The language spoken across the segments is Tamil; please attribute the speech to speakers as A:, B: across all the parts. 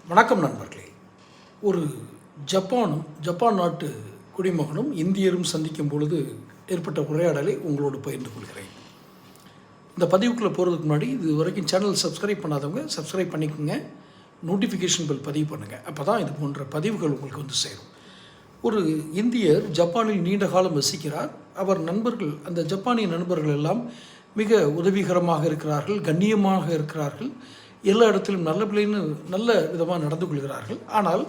A: வணக்கம் நண்பர்களே. ஒரு ஜப்பான் நாட்டு குடிமகனும் இந்தியரும் சந்திக்கும் பொழுது ஏற்பட்ட உரையாடலை உங்களோடு பகிர்ந்து கொள்கிறேன். இந்த பதிவுக்குள்ளே போகிறதுக்கு முன்னாடி இது வரைக்கும் சேனல் சப்ஸ்கிரைப் பண்ணாதவங்க சப்ஸ்கிரைப் பண்ணிக்கோங்க, நோட்டிஃபிகேஷன் பில் பதிவு பண்ணுங்கள். அப்போ தான் இது போன்ற பதிவுகள் உங்களுக்கு வந்து சேரும். ஒரு இந்தியர் ஜப்பானில் நீண்ட காலம் வசிக்கிறார். அவர் நண்பர்கள், அந்த ஜப்பானிய நண்பர்கள் எல்லாம் மிக உதவிகரமாக இருக்கிறார்கள், கண்ணியமாக இருக்கிறார்கள், எல்லா இடத்திலும் நல்ல பிள்ளைன்னு நல்ல விதமாக நடந்து கொள்கிறார்கள். ஆனால்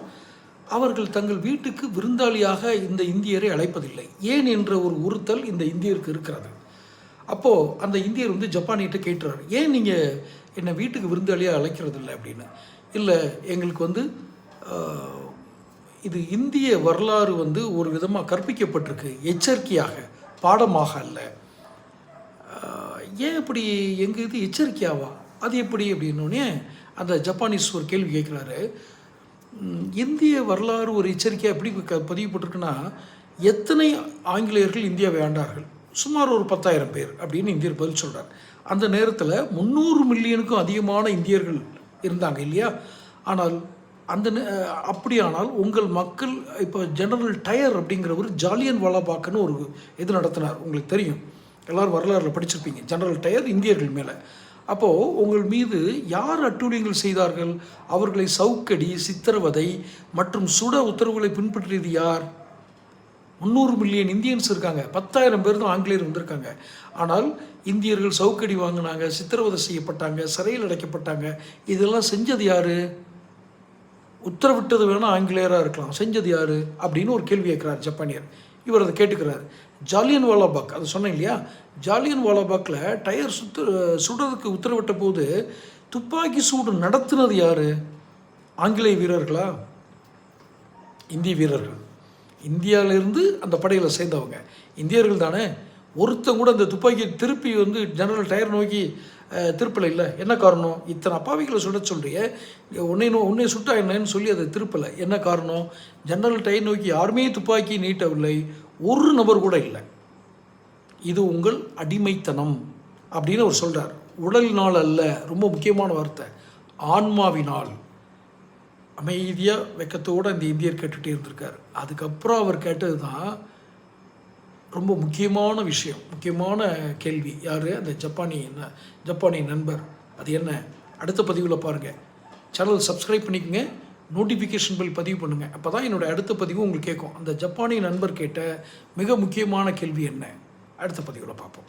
A: அவர்கள் தங்கள் வீட்டுக்கு விருந்தாளியாக இந்த இந்தியரை அழைப்பதில்லை. ஏன் என்ற ஒரு உறுத்தல் இந்த இந்தியருக்கு இருக்கிறது. அப்போது அந்த இந்தியர் வந்து ஜப்பானிகிட்ட கேட்டுறாரு, ஏன் நீங்கள் என்னை வீட்டுக்கு விருந்தாளியாக அழைக்கிறதில்லை அப்படின்னு. இல்லை, எங்களுக்கு வந்து இது இந்திய வரலாறு வந்து ஒரு விதமாக கற்பிக்கப்பட்டிருக்கு, எச்சரிக்கையாக, பாடமாக அல்ல. ஏன் இப்படி எங்கள் இது எச்சரிக்கையாவா, அது எப்படி அப்படின்னோடனே அந்த ஜப்பானீஸ் ஒரு கேள்வி கேட்குறாரு. இந்திய வரலாறு ஒரு எச்சரிக்கையாக எப்படி பதிவுபட்டிருக்குன்னா, எத்தனை ஆங்கிலேயர்கள் இந்தியாவை ஆண்டார்கள்? சுமார் ஒரு 10,000 பேர் அப்படின்னு இந்தியர் பதில் சொல்கிறார். அந்த நேரத்தில் 300 மில்லியனுக்கும் அதிகமான இந்தியர்கள் இருந்தாங்க இல்லையா? ஆனால் அப்படியானால் உங்கள் மக்கள் இப்போ ஜெனரல் டயர் அப்படிங்கிறவர் ஜாலியன் வாலாபாக்குன்னு ஒரு இது நடத்தினார். உங்களுக்கு தெரியும், எல்லோரும் வரலாறுல படிச்சிருப்பீங்க. ஜெனரல் டயர் இந்தியர்கள் மேலே. அப்போது உங்கள் மீது யார் அட்டூழியங்கள் செய்தார்கள்? அவர்களை சவுக்கடி, சித்திரவதை மற்றும் சுட உத்தரவுகளை பின்பற்றியது யார்? 300 மில்லியன் இந்தியன்ஸ் இருக்காங்க, 10,000 பேர் தான் ஆங்கிலேயர் வந்திருக்காங்க. ஆனால் இந்தியர்கள் சவுக்கடி வாங்கினாங்க, சித்திரவதை செய்யப்பட்டாங்க, சிறையில் அடைக்கப்பட்டாங்க. இதெல்லாம் செஞ்சது யார்? உத்தரவிட்டது வேணால் ஆங்கிலேயராக இருக்கலாம், செஞ்சது யார் அப்படின்னு ஒரு கேள்வி கேட்குறார் ஜப்பானியர். இவர் அதை கேட்டுக்கிறார். ஜாலியன் வாலாபாக், அதை சொன்னேன் இல்லையா, ஜாலியன் வாலாபாக்கில் டயர் சுடுறதுக்கு உத்தரவிட்ட போது துப்பாக்கி சூடு நடத்துனது யார்? ஆங்கிலேய வீரர்களா? இந்திய வீரர்கள். இந்தியாவிலேருந்து அந்த படையில் சேர்ந்தவங்க இந்தியர்கள் தானே. ஒருத்தங்க கூட அந்த துப்பாக்கியை திருப்பி வந்து ஜெனரல் டயர் நோக்கி திருப்பலை. இல்லை, என்ன காரணம்? இத்தனை அப்பாவிகளை சுட சொல்கிறிய, உன்னை சுட்டா என்னன்னு சொல்லி அதை திருப்பலை. என்ன காரணம்? ஜெனரல் டயர் நோக்கி யாருமே துப்பாக்கி நீட்டவில்லை, ஒரு நபர் கூட இல்லை. இது உங்கள் அடிமைத்தனம் அப்படின்னு அவர் சொல்கிறார். உடலினால் அல்ல, ரொம்ப முக்கியமான வார்த்தை, ஆன்மாவினால். அமைதியாக வெக்கத்தோடு இந்த இந்தியர் கேட்டுகிட்டே இருந்திருக்கார். அதுக்கப்புறம் அவர் கேட்டது தான் ரொம்ப முக்கியமான விஷயம், முக்கியமான கேள்வி. யார்? அந்த ஜப்பானிய நண்பர். அது என்ன? அடுத்த பதிவில் பாருங்கள். சேனல் சப்ஸ்கிரைப் பண்ணிக்கோங்க, நோட்டிஃபிகேஷன் பில் பதிவு பண்ணுங்கள். அப்போ தான் என்னோடய அடுத்த பதிவு உங்களுக்கு கேட்கும். அந்த ஜப்பானிய நண்பர் கேட்ட மிக முக்கியமான கேள்வி என்ன? அடுத்த பதிவில் பார்ப்போம்.